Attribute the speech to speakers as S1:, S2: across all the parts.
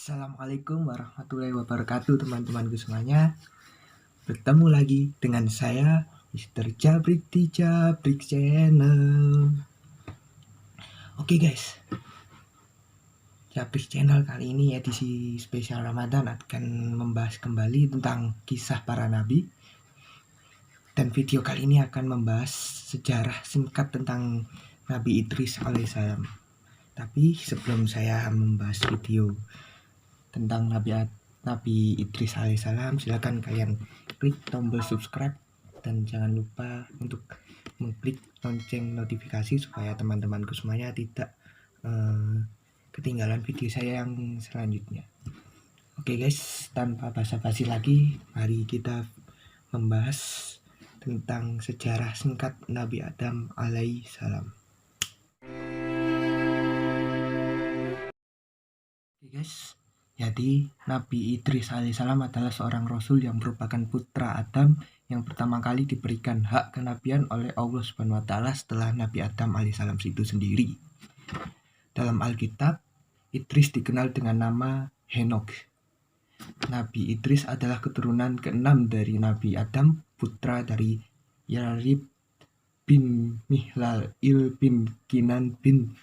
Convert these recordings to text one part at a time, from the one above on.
S1: Assalamualaikum warahmatullahi wabarakatuh teman-temanku semuanya. Bertemu lagi dengan saya Mr. Jabrik di Jabrik Channel. Oke guys, Jabrik Channel kali ini edisi spesial Ramadan akan membahas kembali tentang kisah para nabi. Dan video kali ini akan membahas sejarah singkat tentang Nabi Idris alaihissalam. Tapi sebelum saya membahas video tentang Nabi Idris alaihissalam, silakan kalian klik tombol subscribe dan jangan lupa untuk mengklik lonceng notifikasi supaya teman-temanku semuanya tidak ketinggalan video saya yang selanjutnya. Oke guys, tanpa basa-basi lagi, mari kita membahas tentang sejarah singkat Nabi Adam alaihissalam. Oke guys, jadi Nabi Idris alaihissalam adalah seorang rasul yang merupakan putra Adam yang pertama kali diberikan hak kenabian oleh Allah Subhanahu wa taala setelah Nabi Adam alaihissalam itu sendiri. Dalam Alkitab, Idris dikenal dengan nama Henokh. Nabi Idris adalah keturunan keenam dari Nabi Adam, putra dari Yarib bin Mihlal bin Kinan bin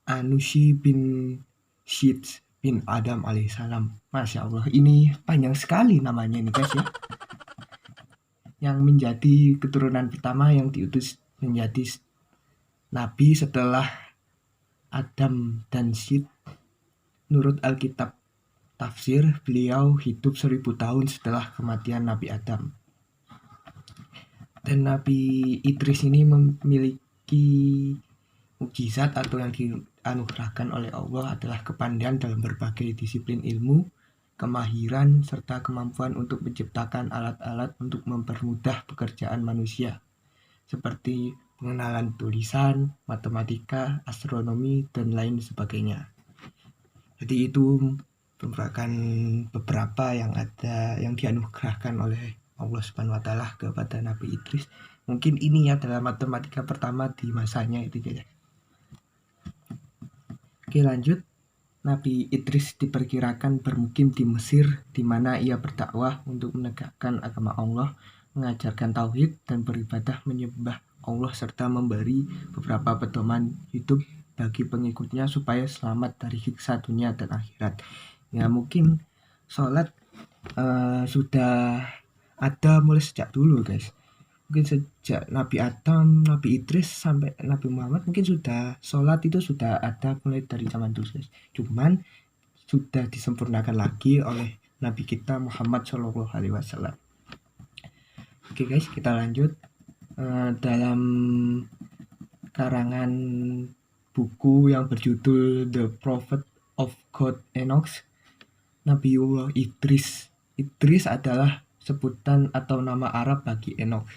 S1: Anushi bin Shits bin Adam alaihissalam. Masya Allah, ini panjang sekali namanya ini guys ya. Yang menjadi keturunan pertama yang diutus menjadi nabi setelah Adam dan Shit. Menurut Alkitab Tafsir, beliau hidup 1000 tahun setelah kematian Nabi Adam. Dan Nabi Idris ini memiliki mukjizat atau yang dianugerahkan oleh Allah adalah kepandaian dalam berbagai disiplin ilmu, kemahiran, serta kemampuan untuk menciptakan alat-alat untuk mempermudah pekerjaan manusia, seperti pengenalan tulisan, matematika, astronomi, dan lain sebagainya. Jadi itu merupakan beberapa yang dianugerahkan oleh Allah Subhanahu wa taala kepada Nabi Idris. Mungkin ini adalah matematika pertama di masanya itu ya. Oke, lanjut. Nabi Idris diperkirakan bermukim di Mesir, di mana ia berdakwah untuk menegakkan agama Allah, mengajarkan tauhid dan beribadah menyembah Allah serta memberi beberapa pedoman hidup bagi pengikutnya supaya selamat dari siksa dunia dan akhirat. Ya mungkin sholat sudah ada mulai sejak dulu guys. Mungkin sejak Nabi Adam, Nabi Idris sampai Nabi Muhammad mungkin sudah sholat itu sudah ada mulai dari zaman dulu guys. Cuman sudah disempurnakan lagi oleh Nabi kita Muhammad Shallallahu Alaihi Wasallam. Oke guys, kita lanjut. Dalam karangan buku yang berjudul The Prophet of God Enoch, Nabiullah Idris adalah sebutan atau nama Arab bagi Enoch,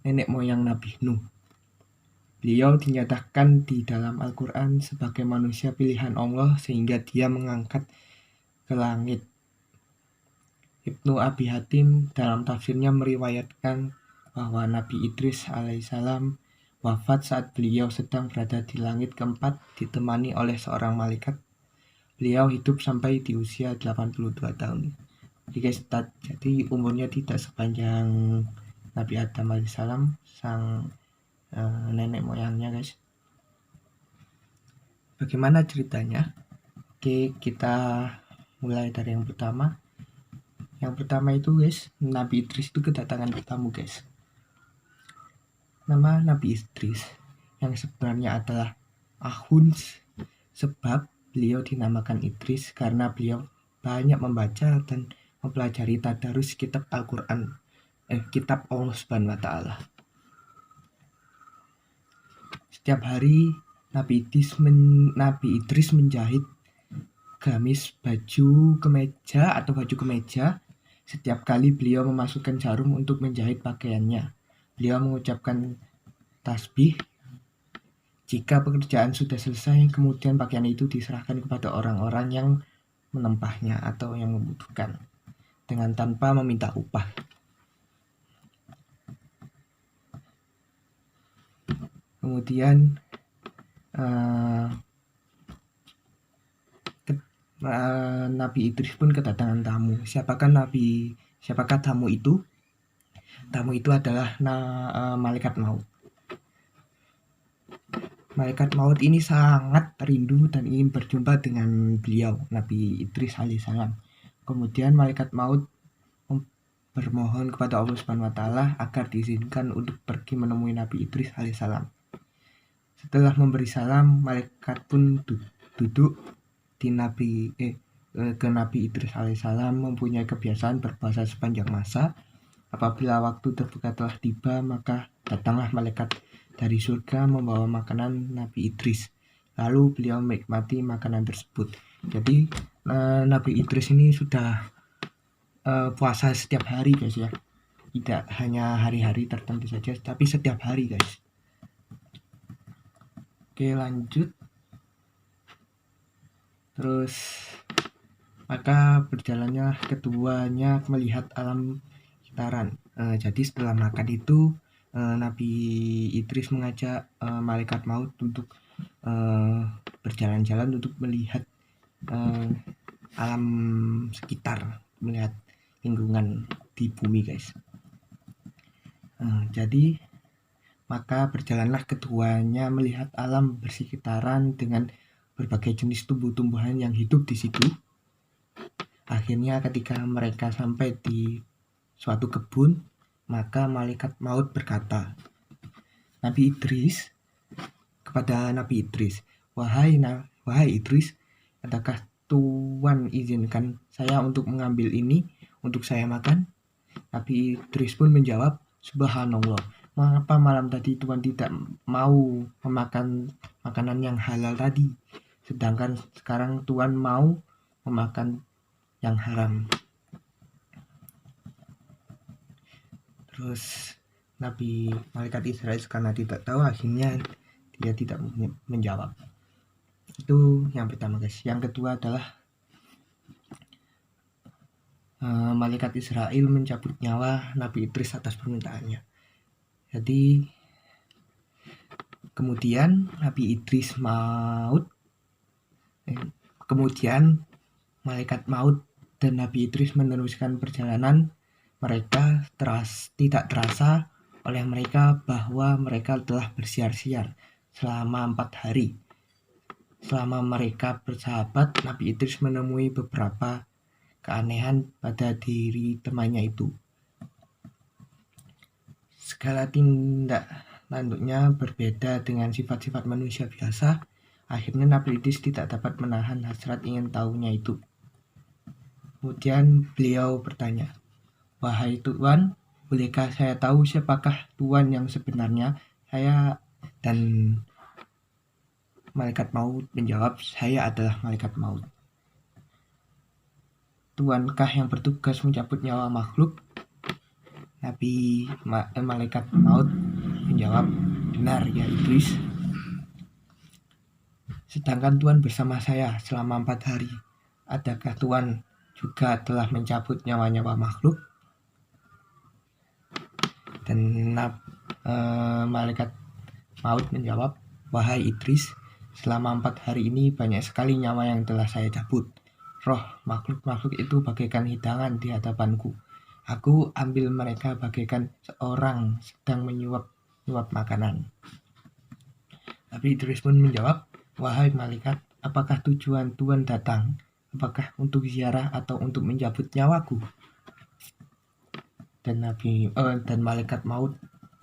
S1: nenek moyang Nabi Nuh. Beliau dinyatakan di dalam Al-Quran sebagai manusia pilihan Allah sehingga dia mengangkat ke langit. Ibnu Abi Hatim dalam tafsirnya meriwayatkan bahwa Nabi Idris alaihissalam wafat saat beliau sedang berada di langit keempat ditemani oleh seorang malaikat. Beliau hidup sampai di usia 82 tahun. Jadi umurnya tidak sepanjang Nabi Adam alaihissalam, sang nenek moyangnya guys. Bagaimana ceritanya? Oke, kita mulai dari yang pertama. Yang pertama itu guys, Nabi Idris itu kedatangan tamu guys. Nama Nabi Idris yang sebenarnya adalah Ahuns, sebab beliau dinamakan Idris karena beliau banyak membaca dan mempelajari tadarus kitab Al-Quran, kitab Allah Subhanahu wa taala. Setiap hari Nabi Idris menjahit gamis baju kemeja. Setiap kali beliau memasukkan jarum untuk menjahit pakaiannya, beliau mengucapkan tasbih. Jika pekerjaan sudah selesai, kemudian pakaian itu diserahkan kepada orang-orang yang menempahnya atau yang membutuhkan dengan tanpa meminta upah. Kemudian Nabi Idris pun kedatangan tamu. Siapakah tamu itu? Tamu itu adalah malaikat maut. Malaikat maut ini sangat rindu dan ingin berjumpa dengan beliau, Nabi Idris alaihissalam. Kemudian malaikat maut bermohon kepada Allah Subhanahu wa taala agar diizinkan untuk pergi menemui Nabi Idris alaihissalam. Setelah memberi salam, malaikat pun duduk di ke Nabi Idris alaihissalam mempunyai kebiasaan berpuasa sepanjang masa. Apabila waktu terbuka telah tiba, maka datanglah malaikat dari surga membawa makanan Nabi Idris. Lalu beliau menikmati makanan tersebut. Jadi Nabi Idris ini sudah puasa setiap hari guys ya. Tidak hanya hari-hari tertentu saja, tapi setiap hari guys. Oke, lanjut. Terus maka berjalannya keduanya melihat alam sekitaran. Jadi setelah makan itu Nabi Idris mengajak malaikat maut untuk berjalan-jalan untuk melihat alam sekitar, melihat lingkungan di bumi guys. Jadi maka berjalanlah keduanya melihat alam bersekitaran dengan berbagai jenis tumbuh-tumbuhan yang hidup di situ. Akhirnya ketika mereka sampai di suatu kebun, maka malaikat maut berkata kepada Nabi Idris, Wahai Idris, adakah Tuhan izinkan saya untuk mengambil ini untuk saya makan? Nabi Idris pun menjawab, Subhanallah, mengapa malam tadi Tuhan tidak mau memakan makanan yang halal tadi, sedangkan sekarang Tuhan mau memakan yang haram. Terus malaikat Israel karena tidak tahu, akhirnya dia tidak menjawab. Itu yang pertama guys. Yang kedua adalah malaikat Israel mencabut nyawa Nabi Idris atas permintaannya. Jadi kemudian Nabi Idris kemudian malaikat maut dan Nabi Idris meneruskan perjalanan mereka. Tidak terasa oleh mereka bahwa mereka telah bersiar-siar selama 4 hari. Selama mereka bersahabat, Nabi Idris menemui beberapa keanehan pada diri temannya itu. Segala tindak tanduknya berbeda dengan sifat-sifat manusia biasa. Akhirnya Nabi Idris tidak dapat menahan hasrat ingin tahunya itu. Kemudian beliau bertanya, Wahai Tuhan, bolehkah saya tahu siapakah Tuhan yang sebenarnya? Dan malaikat maut menjawab, saya adalah malaikat maut. Tuhankah yang bertugas mencabut nyawa makhluk? Malaikat maut menjawab, benar ya Idris. Sedangkan Tuhan bersama saya selama 4 hari. Adakah Tuhan juga telah mencabut nyawa-nyawa makhluk? Dan malaikat maut menjawab, wahai Idris, selama 4 hari ini banyak sekali nyawa yang telah saya cabut. Roh makhluk-makhluk itu bagaikan hidangan di hadapanku. Aku ambil mereka bagaikan seorang sedang menyuap makanan. Nabi Idris pun menjawab, wahai malaikat, apakah tujuan Tuhan datang? Apakah untuk ziarah atau untuk mencabut nyawaku? Dan malaikat maut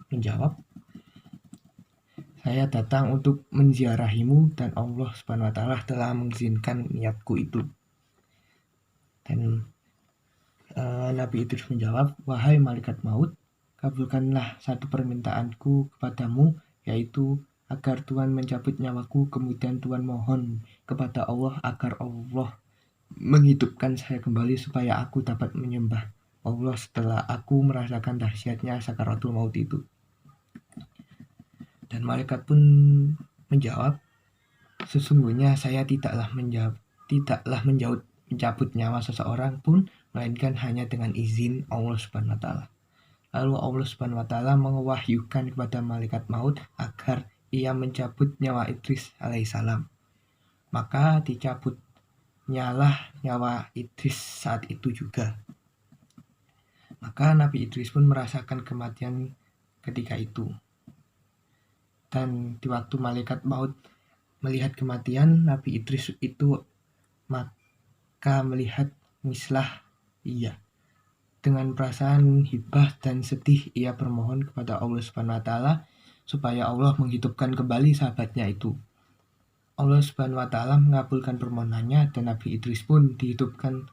S1: menjawab, saya datang untuk menziarahimu dan Allah Subhanahu wa taala telah mengizinkan niatku itu. Dan Nabi Idris menjawab, wahai malaikat maut, kabulkanlah satu permintaanku kepadamu, yaitu agar Tuhan mencabut nyawaku. Kemudian Tuhan mohon kepada Allah agar Allah menghidupkan saya kembali supaya aku dapat menyembah Allah setelah aku merasakan dahsyatnya sakaratul maut itu. Dan malaikat pun menjawab, sesungguhnya saya tidaklah mencabut nyawa seseorang pun, melainkan hanya dengan izin Allah Subhanahu wa taala. Lalu Allah Subhanahu wa taala mewahyukan kepada malaikat maut agar ia mencabut nyawa Idris alaihissalam. Maka dicabut nyalah nyawa Idris saat itu juga. Maka Nabi Idris pun merasakan kematian ketika itu. Dan di waktu malaikat maut melihat kematian Nabi Idris itu, maka melihat mislah ia. Dengan perasaan hibah dan sedih ia bermohon kepada Allah Subhanahu wa taala supaya Allah menghidupkan kembali sahabatnya itu. Allah Subhanahu wa taala mengabulkan permohonannya dan Nabi Idris pun dihidupkan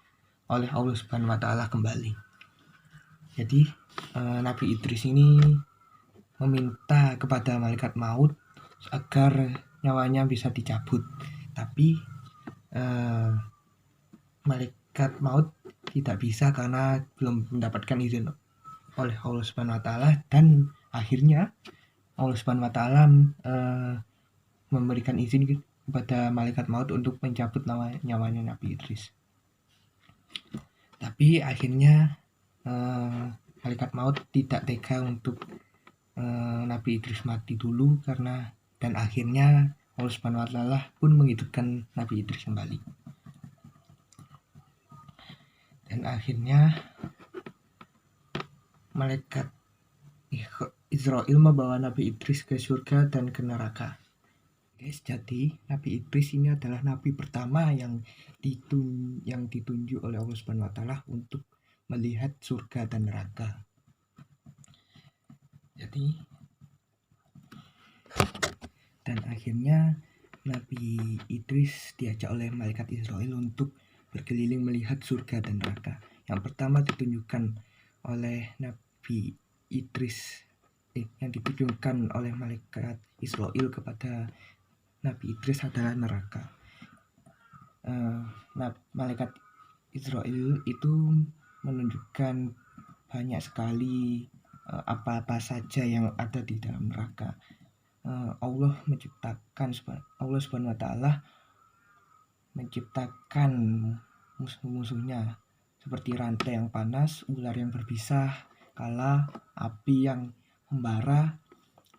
S1: oleh Allah Subhanahu wa taala kembali. Jadi Nabi Idris ini meminta kepada malaikat maut agar nyawanya bisa dicabut, tapi malaikat maut tidak bisa karena belum mendapatkan izin oleh Allah Subhanahu wa taala, dan akhirnya Allah Subhanahu wa taala memberikan izin kepada malaikat maut untuk mencabut nyawanya Nabi Idris. Tapi akhirnya malaikat maut tidak tega untuk Nabi Idris mati dulu, dan akhirnya Allah Subhanahu wa taala pun menghidupkan Nabi Idris kembali. Dan akhirnya malaikat Israel membawa Nabi Idris ke surga dan ke neraka. Guys, jadi Nabi Idris ini adalah nabi pertama yang ditunjuk oleh Allah Subhanahu wa taala untuk melihat surga dan neraka. Jadi dan akhirnya Nabi Idris diajak oleh malaikat Israel untuk berkeliling melihat surga dan neraka. Yang pertama ditunjukkan oleh Nabi Idris yang ditunjukkan oleh malaikat Israel kepada Nabi Idris adalah neraka. Malaikat Israel itu menunjukkan banyak sekali apa-apa saja yang ada di dalam neraka. Allah Subhanahu wa taala menciptakan musuh-musuhnya seperti rantai yang panas, ular yang berbisa, kala, api yang membara,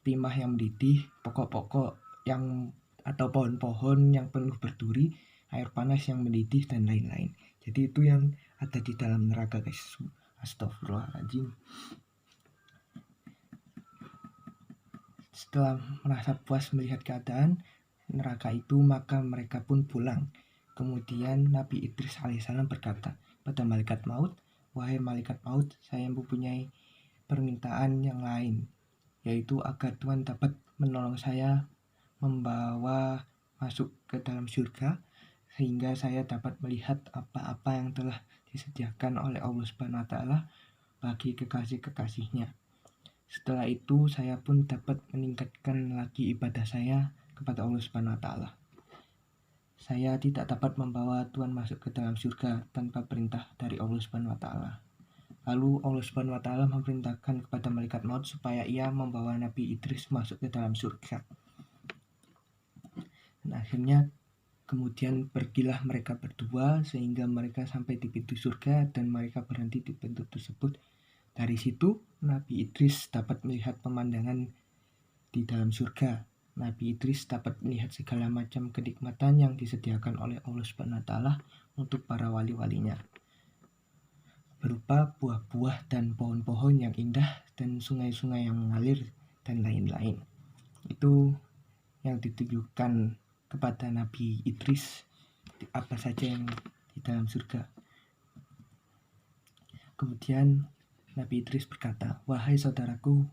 S1: timah yang mendidih, pokok-pokok yang atau pohon-pohon yang penuh berduri, air panas yang mendidih, dan lain-lain. Jadi itu yang ada di dalam neraka, guys. Astagfirullahaladzim. Setelah merasa puas melihat keadaan neraka itu, maka mereka pun pulang. Kemudian Nabi Idris alaihissalam berkata pada malaikat maut, "Wahai malaikat maut, saya mempunyai permintaan yang lain, yaitu agar Tuhan dapat menolong saya membawa masuk ke dalam surga, sehingga saya dapat melihat apa-apa yang telah disediakan oleh Allah Subhanahu wa taala bagi kekasih-kekasihnya. Setelah itu saya pun dapat meningkatkan lagi ibadah saya kepada Allah Subhanahu wa taala. Saya tidak dapat membawa Tuhan masuk ke dalam surga tanpa perintah dari Allah Subhanahu wa taala." Lalu Allah Subhanahu wa taala memerintahkan kepada malaikat maut supaya ia membawa Nabi Idris masuk ke dalam surga. Dan akhirnya kemudian pergilah mereka berdua sehingga mereka sampai di pintu surga dan mereka berhenti di pintu tersebut. Dari situ Nabi Idris dapat melihat pemandangan di dalam surga. Nabi Idris dapat melihat segala macam kenikmatan yang disediakan oleh Allah Subhanahu wa taala untuk para wali-walinya, berupa buah-buah dan pohon-pohon yang indah dan sungai-sungai yang mengalir dan lain-lain. Itu yang ditunjukkan kepada Nabi Idris apa saja yang di dalam surga. Kemudian Nabi Idris berkata, "Wahai saudaraku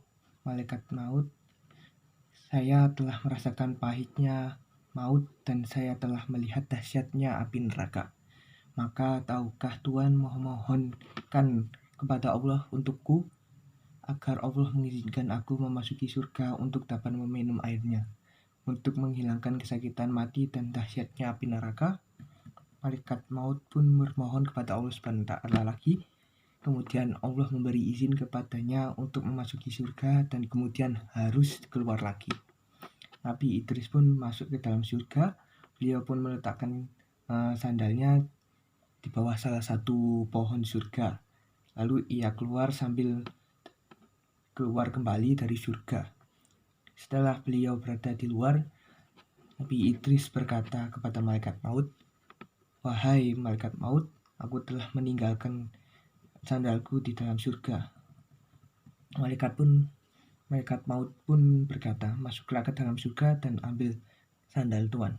S1: malaikat maut, saya telah merasakan pahitnya maut dan saya telah melihat dahsyatnya api neraka. Maka tahukah Tuhan memohonkan kepada Allah untukku agar Allah mengizinkan aku memasuki surga untuk dapat meminum airnya, untuk menghilangkan kesakitan mati dan dahsyatnya api neraka." Malaikat maut pun bermohon kepada Allah Subhanahu wa taala lagi. Kemudian Allah memberi izin kepadanya untuk memasuki surga dan kemudian harus keluar lagi. Nabi Idris pun masuk ke dalam surga. Beliau pun meletakkan sandalnya di bawah salah satu pohon surga. Lalu ia keluar kembali dari surga. Setelah beliau berada di luar, Nabi Idris berkata kepada malaikat maut, "Wahai malaikat maut, aku telah meninggalkan sandalku di dalam surga." Malaikat maut pun berkata, "Masuklah ke dalam surga dan ambil sandal Tuan."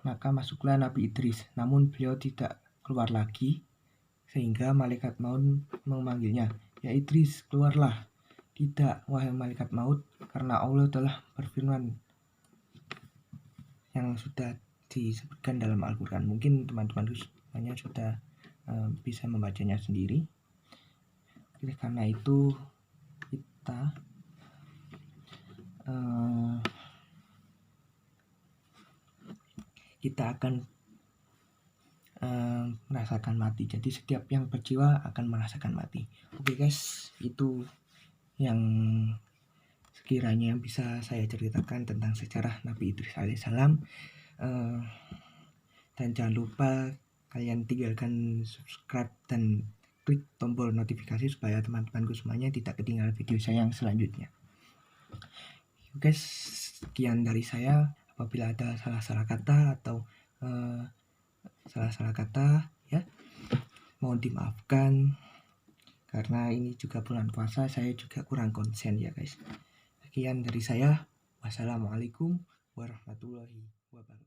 S1: Maka masuklah Nabi Idris, namun beliau tidak keluar lagi, sehingga malaikat maut memanggilnya, "Ya Idris, keluarlah." "Tidak, wahai malaikat maut, karena Allah telah berfirman," yang sudah disebutkan dalam Al-Quran. Mungkin teman-teman semuanya sudah bisa membacanya sendiri. Oleh karena itu kita akan merasakan mati. Jadi setiap yang berjiwa akan merasakan mati. Oke guys, itu yang sekiranya yang bisa saya ceritakan tentang sejarah Nabi Idris alaihissalam. Dan jangan lupa kalian tinggalkan subscribe dan klik tombol notifikasi supaya teman-temanku semuanya tidak ketinggalan video saya yang selanjutnya. Guys, sekian dari saya. Apabila ada salah-salah kata atau salah-salah kata, ya mohon dimaafkan, karena ini juga bulan puasa, saya juga kurang konsen ya guys. Sekian dari saya. Wassalamualaikum warahmatullahi wabarakatuh.